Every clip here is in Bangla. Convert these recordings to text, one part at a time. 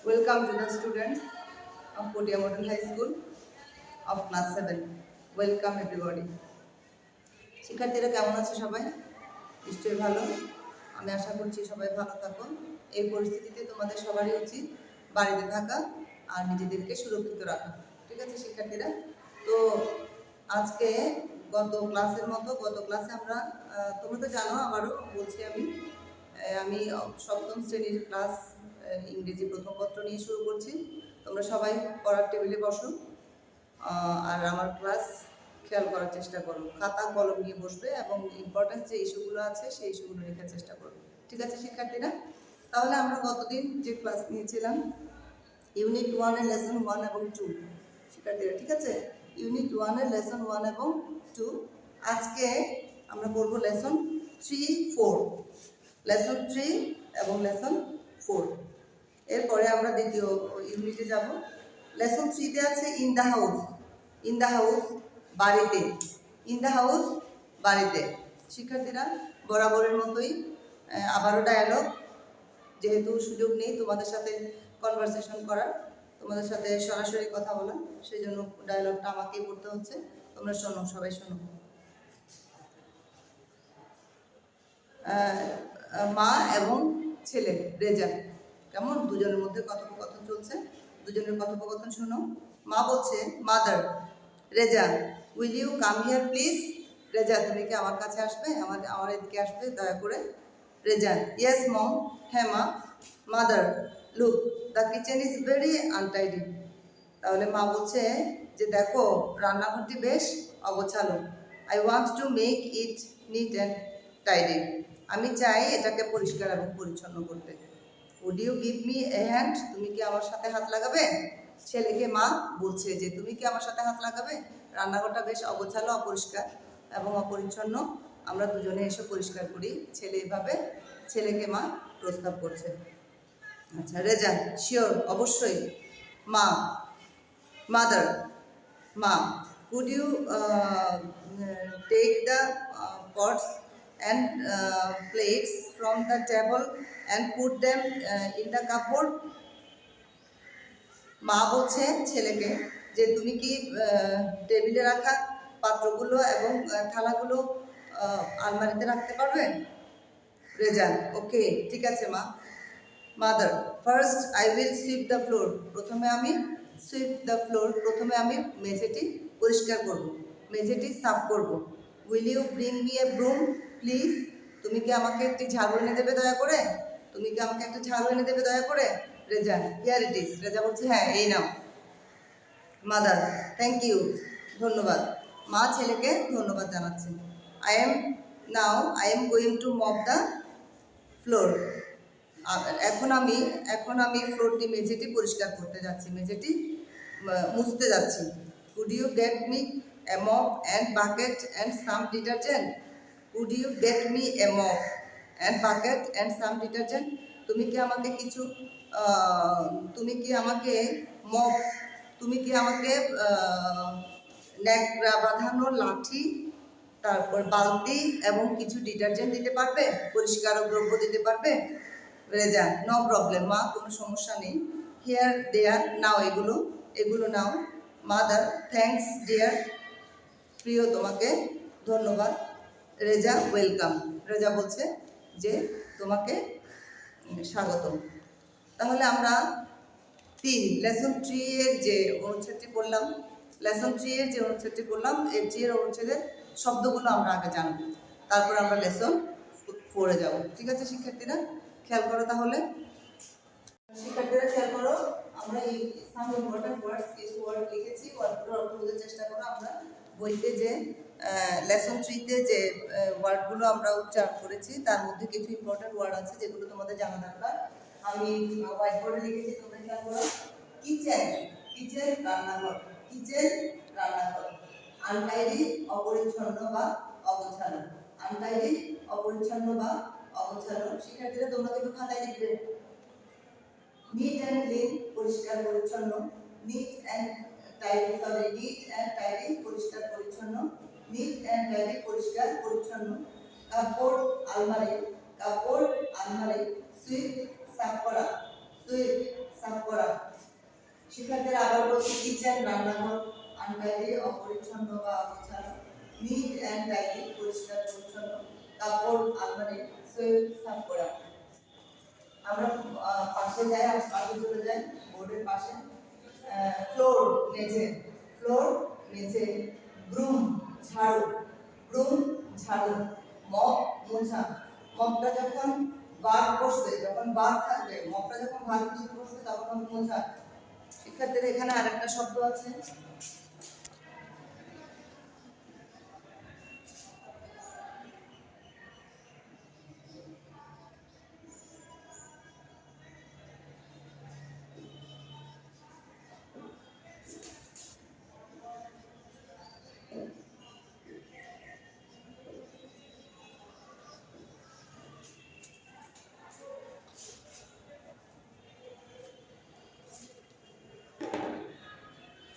Welcome to the students of Potia Model High School of class 7. Welcome everybody. শিক্ষার্থীরা কেমন আছো সবাই? নিশ্চয়ই ভালো। আমি আশা করছি সবাই ভালো থাকো। এই পরিস্থিতিতে তোমাদের সবারই উচিত বাড়িতে থাকা আর নিজেদেরকে সুরক্ষিত রাখা। ঠিক আছে শিক্ষার্থীরা? তো আজকে গত ক্লাসে আমরা তোমরা তো জানো, আবারও বলছি আমি সপ্তম শ্রেণীর ক্লাস ইংরেজি প্রথম পত্র নিয়ে শুরু করছি। তোমরা সবাই পড়ার টেবিলে বসো আর আমার ক্লাস খেয়াল করার চেষ্টা করো। খাতা কলম নিয়ে বসবে এবং ইম্পর্টেন্ট যে ইস্যুগুলো আছে সেই ইস্যুগুলো লেখার চেষ্টা করবে। ঠিক আছে শিক্ষার্থীরা? তাহলে আমরা গতদিন যে ক্লাস নিয়েছিলাম ইউনিট 1 এর লেসন 1 এবং 2 শিক্ষার্থীরা, ঠিক আছে? ইউনিট 1 এর লেসন 1 এবং 2। আজকে আমরা পড়ব লেসন 3, 4, লেসন 3 এবং লেসন 4। এরপরে আমরা দ্বিতীয় ইউনিটে যাব। লেসন 3 তে আছে in the house. In the house বাড়িতে। ইন দ্য হাউস বাড়িতে। শিক্ষার্থীরা বরাবরের মতোই আবারও ডায়ালগ, যেহেতু সুযোগ নেই তোমাদের সাথে কনভারসেশন করার, তোমাদের সাথে সরাসরি কথা বলা, সেই জন্য ডায়ালগটা আমাকেই পড়তে হচ্ছে। তোমরা শোনো, সবাই শোনো। মা এবং ছেলে রেজা, কেমন দুজনের মধ্যে কথোপকথন চলছে, দুজনের কথোপকথন শোনো। মা বলছে mother, Reza will you come here please. Reza তুমি কি আমার কাছে আসবে, আমার এদিকে আসবে দয়া করে। রেজা ইয়েস মম, হ্যাঁ মা। Mother look the kitchen is very untidy. তাহলে মা বলছে যে দেখো রান্নাঘরটি বেশ অগোছালো। I want to make it neat and tidy. আমি চাই এটাকে পরিষ্কার এবং পরিচ্ছন্ন করতে। Would you give me a hand, তুমি কি আমার সাথে হাত লাগাবে? ছেলেকে মা বলছে যে তুমি কি আমার সাথে হাত লাগাবে? রান্নাঘরটা বেশ অগোছালো, অপরিষ্কার এবং অপরিচ্ছন্ন, আমরা দুজনে এসে পরিষ্কার করি। ছেলে এভাবে ছেলেকে মা প্রস্তাব করছে। আচ্ছা রেজা শিওর, অবশ্যই। মা মাদার, মা could you take the pots and plates from the table and put them in the cupboard. মা বলছে ছেলেকে যে তুমি কি টেবিলে রাখা পাত্রগুলো এবং থালাগুলো আলমারিতে রাখতে পারবে? রেজা ওকে, ঠিক আছে মা। Mother first I will sweep the floor. প্রথমে আমি মেঝেটি পরিষ্কার করব, মেঝেটি সাফ করব। Will you bring me a broom please. তুমি কি আমাকে একটি ঝাড়ু এনে দেবে দয়া করে? Reza here it is. Reza বলছে হ্যাঁ এই নাও। মাদার থ্যাংক ইউ, ধন্যবাদ। মা ছেলেকে ধন্যবাদ জানাচ্ছে। I am going to mop the floor. এখন আমি ফ্লোরটি মেঝেটি পরিষ্কার করতে যাচ্ছি, মেঝেটি মুছতে যাচ্ছি। Could you get me a mop and bucket and some detergent. Could you get me a mop and bucket and some detergent. তুমি কি আমাকে ন্যাকড়া বাঁধানো লাঠি, তারপর বালতি এবং কিছু ডিটারজেন্ট দিতে পারবে, পরিষ্কারক দ্রব্য দিতে পারবে? রেজা নো প্রবলেম মা, কোনো সমস্যা নেই। হিয়ার দেয়ার নাও, এগুলো নাও। মাদার থ্যাঙ্কস ডিয়ার, প্রিয় তোমাকে ধন্যবাদ। রেজা ওয়েলকাম, রেজা বলছে যে তোমাকে স্বাগতম। তাহলে আমরা লেসন 3 এর যে অনুচ্ছেদটি পড়লাম, এর 3 এর অনুচ্ছেদের শব্দগুলো আমরা আগে জানব, তারপর আমরা লেসন 4 এ যাব। ঠিক আছে শিক্ষার্থীরা? খেয়াল করো তাহলে। আমরা এই সাম ইম্পর্টেন্ট ওয়ার্ডস, কিছু ওয়ার্ড লিখেছি, ওয়ার্ডগুলো অর্থ বোঝার চেষ্টা করো। আমরা বইতে যে লেসন 3 তে যে ওয়ার্ডগুলো আমরা উচ্চারণ করেছি তার মধ্যে কিছু ইম্পর্টেন্ট ওয়ার্ড আছে যেগুলো তোমাদের জানা দরকার। আমি হোয়াইট বোর্ডে লিখেছি, তোমরা খেয়াল করো। কিচেন রান্নাঘর, আনটাইডি অপরিচ্ছন্ন বা অগোছালো, শিক্ষার্থীরা তোমরা কিন্তু খাতায় লিখবে। নিট অ্যান্ড ক্লিন পরিষ্কার পরিচ্ছন্ন, নিট অ্যান্ড টাইডি পরিষ্কার পরিচ্ছন্ন। কাপড় আলমারি, সুইপ সাফ সাফ করা। শিক্ষার্থীরা আবার বলছে কিচেন রান্নাঘর আনটাইডি অপরিচ্ছন্ন বা অগোছালো, নিট অ্যান্ড টাইডি পরিষ্কার পরিচ্ছন্ন, কাপড় আলমারি সুইপ সাফ করা। আমরা পাশে যাই, পাশে চলে যাই বোর্ডের পাশে। ফ্লোর মেঝে, ফ্লোর মেঝে, ব্রুম ঝাড়ু, ব্রুম ঝাড়ু, মপ মোছা। মপটা যখন ভার্ব বসবে, যখন ভার্ব থাকবে, মপটা যখন ভার্ব হিসেবে বসবে তখন হবে মোছা। শিক্ষার্থীরা এখানে আরেকটা শব্দ আছে,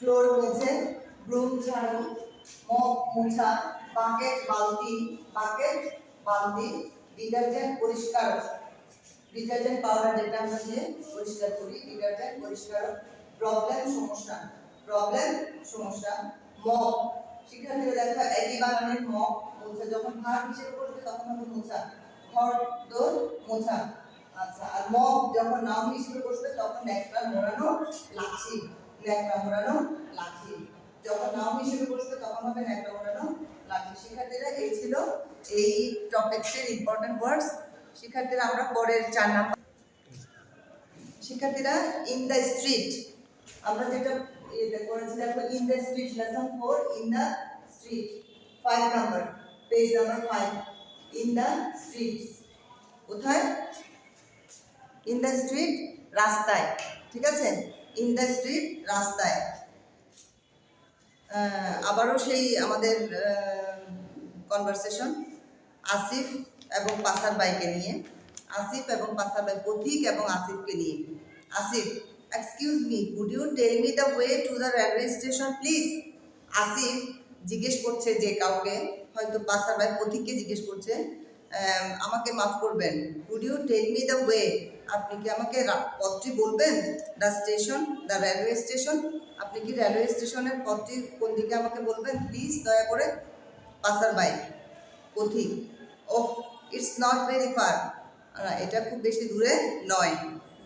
ফ্লোর মেঝে, ব্রুম ঝাড়ু, মপ মোছা, বাকেট বালতি, বাকেট বালতি, ডিটারজেন্ট পরিষ্কার, ডিটারজেন্ট পাউডার যেটা আমরা দিয়ে পরিষ্কার করি, ডিটারজেন্ট পরিষ্কার, প্রবলেম সমস্যা, প্রবলেম সমস্যা, মপ। শিক্ষার্থীরা দেখো একই বানানের মপ, মোছা যখন ভার্ব হিসেবে বসবে তখন হবে মোছা, ঘর দোর মোছা। আচ্ছা, আর মপ যখন নাউন হিসেবে বসবে তখন একটা মোড়ানো লাঠি, ন্যাকড়া মোড়ানো লাঠি। যখন নাউন হিসেবে বসবে তখন হবে ন্যাকড়া মোড়ানো লাঠি। শিক্ষার্থীরা এই ছিল এই টপিকসের ইম্পর্টেন্ট ওয়ার্ডস। শিক্ষার্থীরা আমরা পরের 4 নাম্বার, শিক্ষার্থীরা ইন দ্য স্ট্রিট, আমরা যেটা করেছি দেখো in the street lesson 4 in the street 5 number, page number 5। In the street কোথায়? ইন দ্য স্ট্রিট রাস্তায়, ঠিক আছে? ইন দ্য স্ট্রিট রাস্তায়। আবারও সেই আমাদের কনভারসেশন আসিফ এবং পাসার বাইকে নিয়ে, আসিফ এবং পাসার বাই, পথিক এবং আসিফকে নিয়ে। Asif, excuse me, could you tell me the way to the railway station please? Asif জিজ্ঞেস করছে যে কাউকে, হয়তো পাসার বাই পথিককে জিজ্ঞেস করছে, আমাকে মাফ করবেন, could you tell me the way, আপনি কি আমাকে পথটি বলবেন? The station, the railway station, আপনি কি রেলওয়ে স্টেশনের পথটি কোন দিকে আমাকে বলবেন প্লিজ দয়া করে? পাসার বাই পথিক, ওহ ইটস নট ভেরি ফার, এটা খুব বেশি দূরে নয়।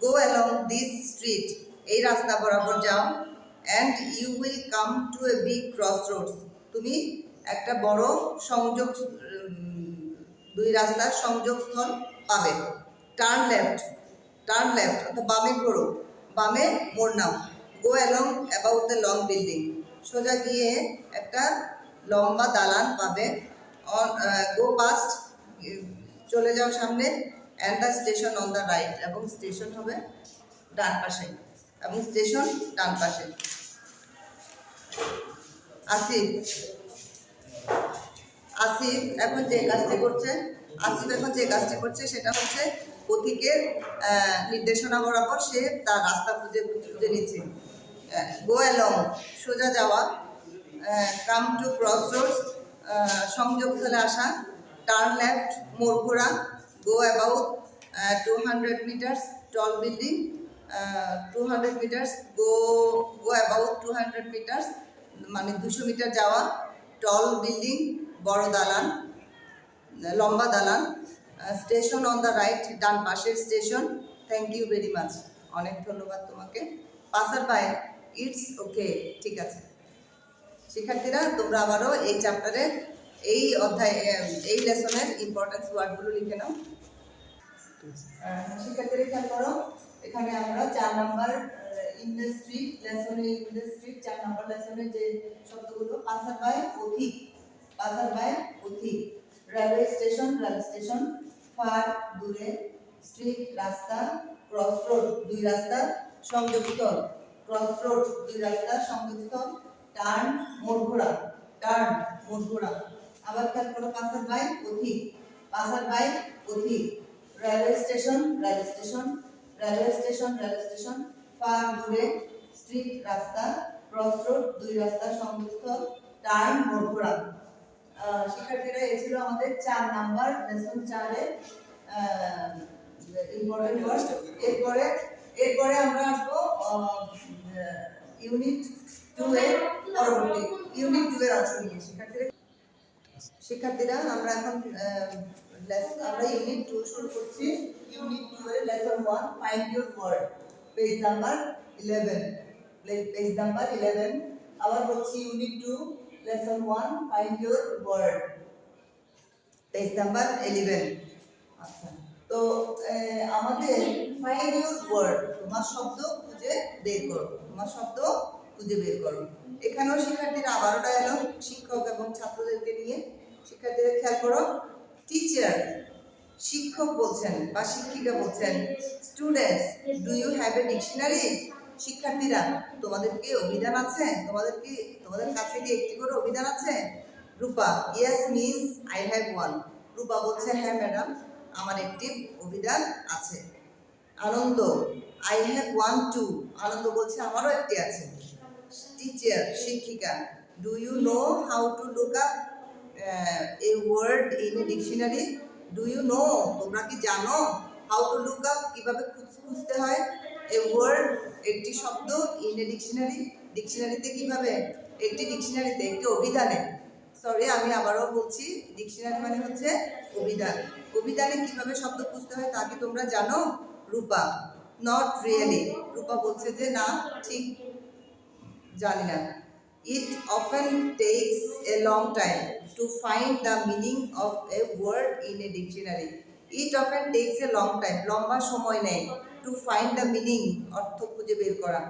গো অ্যালং দিস স্ট্রিট, এই রাস্তা বরাবর যাও। And you will come to a big cross roads, তুমি একটা বড় সংযোগ, দুই রাস্তার সংযোগস্থল পাবে। টার্ন লেফট, টার্ন লেফট অর্থাৎ বামে ঘোরো, বামে মোড় নাও। Go along about the long building, সোজা গিয়ে একটা লম্বা দালান পাবে। অন গো পাস্ট, চলে যাও সামনে। And the station on the right, এবং স্টেশন হবে ডান পাশে, এবং স্টেশন ডান পাশে। আসিফ, আসিফ এখন যে কাজটি করছে, আসিফ এখন যে কাজটি করছে সেটা হচ্ছে পথিকের নির্দেশনা বরাবর সে তার রাস্তা খুঁজে নিচ্ছে। গো অ্যালং সোজা যাওয়া, কাম টু ক্রস রোডস সংযোগস্থলে আসা, টার্ন লেফট মোড় ঘোরা, go about 200 metres tall building, 200 metres, go about 200 metres মানে 200 মিটার যাওয়া, টল বিল্ডিং বড় দালান, লম্বা দালান, স্টেশন অন দ্য রাইট ডান পাশের station. Thank you very much, অনেক ধন্যবাদ তোমাকে। পাসার বাই, ইটস ওকে, ঠিক আছে। শিক্ষার্থীরা তোমরা আবারও এই চ্যাপ্টারের এই অধ্যায়, এই লেসনের ইম্পর্টেন্স ওয়ার্ডগুলো লিখে নাও। শিক্ষার্থীরা খেয়াল করো, এখানে আমরা 4 নাম্বার ইন্ডাস্ট্রি লেসনে, ইন্ডাস্ট্রি 4 নাম্বার লেসনের যে শব্দগুলো, পাসার বাই পথিক, পাসার বাই পথিক, railway station rail station, far দূরে, স্ট্রিট রাস্তা, ক্রস রোড দুই রাস্তার সংযোগস্থল, ক্রস রোড দুই রাস্তার সংযোগস্থল, টার্ন মোড় ঘোরা, টার্ন মোড় ঘোরা। আবার খেয়াল করো, পাসার বাই পথিক, পাসার বাই পথিক, railway station rail station, railway station rail station, far দূরে, স্ট্রিট রাস্তা, ক্রস রোড দুই রাস্তার সংযোগস্থল, টার্ন মোড় ঘোরা। শিক্ষার্থীরা এই ছিল আমাদের 4 নাম্বার লেসন 4 এর ইম্পর্টেন্ট ওয়ার্ড। এরপরে আমরা আসবো ইউনিট 2 এর পরবর্তী ইউনিট 2 এর অংশ নিয়ে শিক্ষার্থীরা আমরা এখন আমরা ইউনিট 2 শুরু করছি। ইউনিট 2 এর lesson 1 find your word, page number 11। Page number 11 আবার বলছি unit 2 lesson 1 find your word, page number 11। আচ্ছা, তো আমাদের ফাইন্ড ইওর ওয়ার্ড, তোমার শব্দ খুঁজে বের করো, তোমার শব্দ খুঁজে বের করো। এখানেও শিক্ষার্থীরা আবারও ডায়ালগ শিক্ষক এবং ছাত্রদেরকে নিয়ে। শিক্ষার্থীরা খেয়াল করো, টিচার শিক্ষক বলছেন বা শিক্ষিকা বলছেন, students do you have a dictionary? শিক্ষার্থীরা তোমাদের কি অভিধান আছে? তোমাদের কাছে কি একটি করে অভিধান আছে? Rupa, yes miss I have one. Rupa বলছে, হ্যাঁ ম্যাডাম আমার একটি অভিধান আছে। Anand, I have one too. Anand বলছে আমারও একটি আছে। টিচার শিক্ষিকা, do you know how to look up a word in a dictionary? Do you know, তোমরা কি জানো হাউ টু লুক আপ, কিভাবে খুঁজতে হয় এ ওয়ার্ড, একটি শব্দ, ইন এ ডিকশনারি, ডিকশনারিতে কিভাবে, একটি ডিকশনারিতে, একটি অভিধানে। সরি আমি আবারও বলছি, ডিকশনারি মানে হচ্ছে অভিধান। অভিধানে কিভাবে শব্দ খুঁজতে হয় তা কি তোমরা জানো? রূপা, নট রিয়েলি। রূপা বলছে যে না, ঠিক জানি না। It often takes a long time to find the meaning of a word in a dictionary. It often takes a long time, লম্বা সময় নেয়, টু ফাইন্ড দ্য মিনিং, অর্থ খুঁজে বের করা,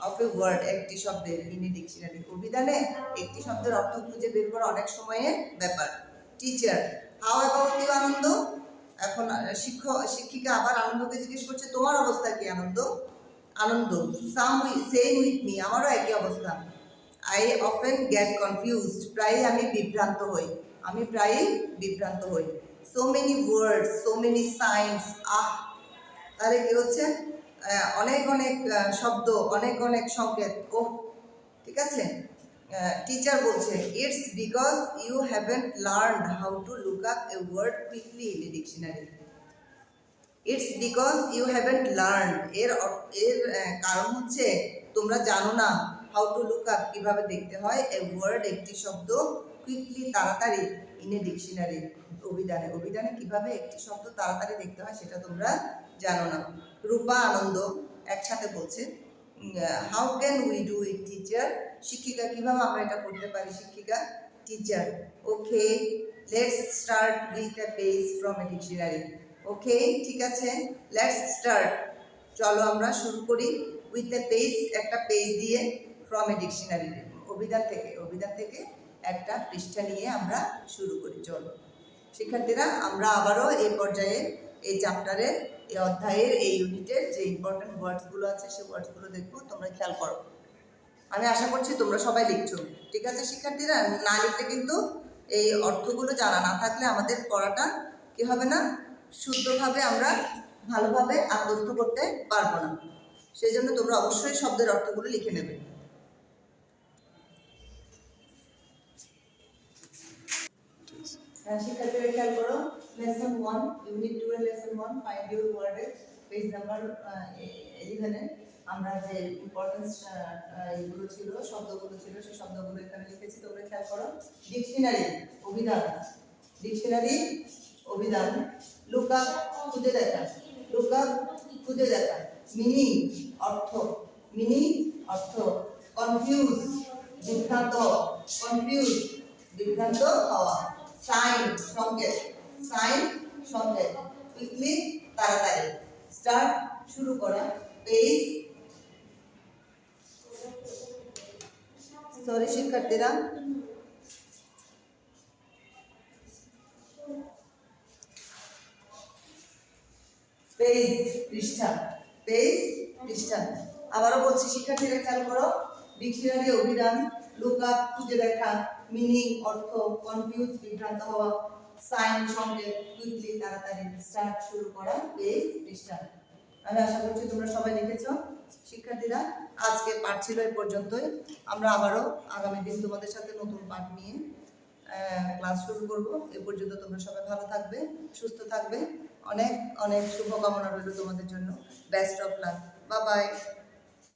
অফ এ ওয়ার্ড, একটি শব্দের, ইন এ ডিকশনারি, অভিধানে একটি শব্দের অর্থ খুঁজে বের করা অনেক সময়ের ব্যাপার। টিচার, হাউ অ্যাবাউট ইউ আনন্দ? এখন শিক্ষিকা আবার আনন্দকে জিজ্ঞেস করছে, তোমার অবস্থা কি আনন্দ? আনন্দ, সেম উইথ মি, আমারও একই অবস্থা। আই অফেন গেট কনফিউজড, প্রায়ই আমি বিভ্রান্ত হই, আমি প্রায়ই বিভ্রান্ত হই। So many words, so many science, তাহলে কি হচ্ছে, অনেক অনেক শব্দ, অনেক অনেক সংকেত। ওহ, ঠিক আছে। টিচার বলছে, it's because you haven't learned how to look up a word quickly in a dictionary. It's because you haven't learned, এর কারণ হচ্ছে তোমরা জানো না, হাউ টু লুক আপ, কিভাবে দেখতে হয়, এ ওয়ার্ড, একটি শব্দ, কুইকলি, তাড়াতাড়ি, ইন এ ডিকশনারি, অভিধানে, অভিধানে কিভাবে একটি শব্দ তাড়াতাড়ি দেখতে হয় সেটা তোমরা জানো না। রূপা আনন্দ একসাথে বলছে, how can we do it teacher? শিক্ষিকা, কিভাবে আমরা এটা করতে পারি শিক্ষিকা? Teacher, okay let's start with a page from a dictionary. Okay, ঠিক আছে, লেটস স্টার্ট, চলো আমরা শুরু করি, উইথ এ পেজ, একটা পেজ দিয়ে, ফ্রম এ ডিকশনারি, অভিধান থেকে একটা পৃষ্ঠা নিয়ে আমরা শুরু করি। চলো শিক্ষার্থীরা, আমরা আবারও এই পর্যায়ে, এই চ্যাপ্টারের, এই অধ্যায়ের, এই ইউনিটের যে ইম্পর্টেন্ট ওয়ার্ডসগুলো আছে সেই ওয়ার্ডসগুলো দেখবো। তোমরা খেয়াল করো, আমি আশা করছি তোমরা সবাই লিখছো, ঠিক আছে শিক্ষার্থীরা? না লিখলে কিন্তু, এই অর্থগুলো জানা না থাকলে আমাদের পড়াটা কি হবে না, শুদ্ধভাবে আমরা ভালোভাবে আত্মস্থ করতে পারবো না। সেই জন্য তোমরা অবশ্যই শব্দের অর্থগুলো লিখে নেবে। শিক্ষার্থীরা খেয়াল করো, লেসন 1 ইউনিট 2 এর lesson 1 find your word, page number 11 আমরা যে ইম্পর্টেন্স এগুলো ছিল, শব্দগুলো ছিল, সেই শব্দগুলো এখানে লিখেছি। তোমরা খেয়াল করো, ডিকশনারি, অভিধান, ডিকশনারি, অভিধান, লুক আপ, খুঁজে দেখা, লুক আপ, খুঁজে দেখা, মিনিং, অর্থ, মিনিং, অর্থ, কনফিউজ, বিভ্রান্ত, কনফিউজ, বিভ্রান্ত হওয়া, সাইন, সংকেত, সাইন, সংকেত, কুইকলি, তাড়াতাড়ি, স্টার্ট, শুরু করা, পেজ, সরি শিক্ষার্থীরা, পেজ, পৃষ্ঠা, পেজ, পৃষ্ঠা। আবারও বলছি শিক্ষার্থীরা খেয়াল করো, ডিকশনারি, অভিধান, লুক আপ, খুঁজে দেখা, মিনিং, অর্থ, কনফিউজ, বিভ্রান্ত হওয়া, সাইন, সংকেত, কুইকলি, তাড়াতাড়ি, স্টার্ট, শুরু করা, পেজ, পৃষ্ঠা। আমি আশা করছি তোমরা সবাই লিখেছো। শিক্ষার্থীরা, আজকে পাঠ ছিল এই পর্যন্তই। আমরা আবারও আগামী দিন তোমাদের সাথে নতুন পাঠ নিয়ে ক্লাস শুরু করব। এ পর্যন্ত তোমরা সবাই ভালো থাকবে, সুস্থ থাকবে। অনেক অনেক শুভকামনা রইল তোমাদের জন্য। Best of luck, bye bye.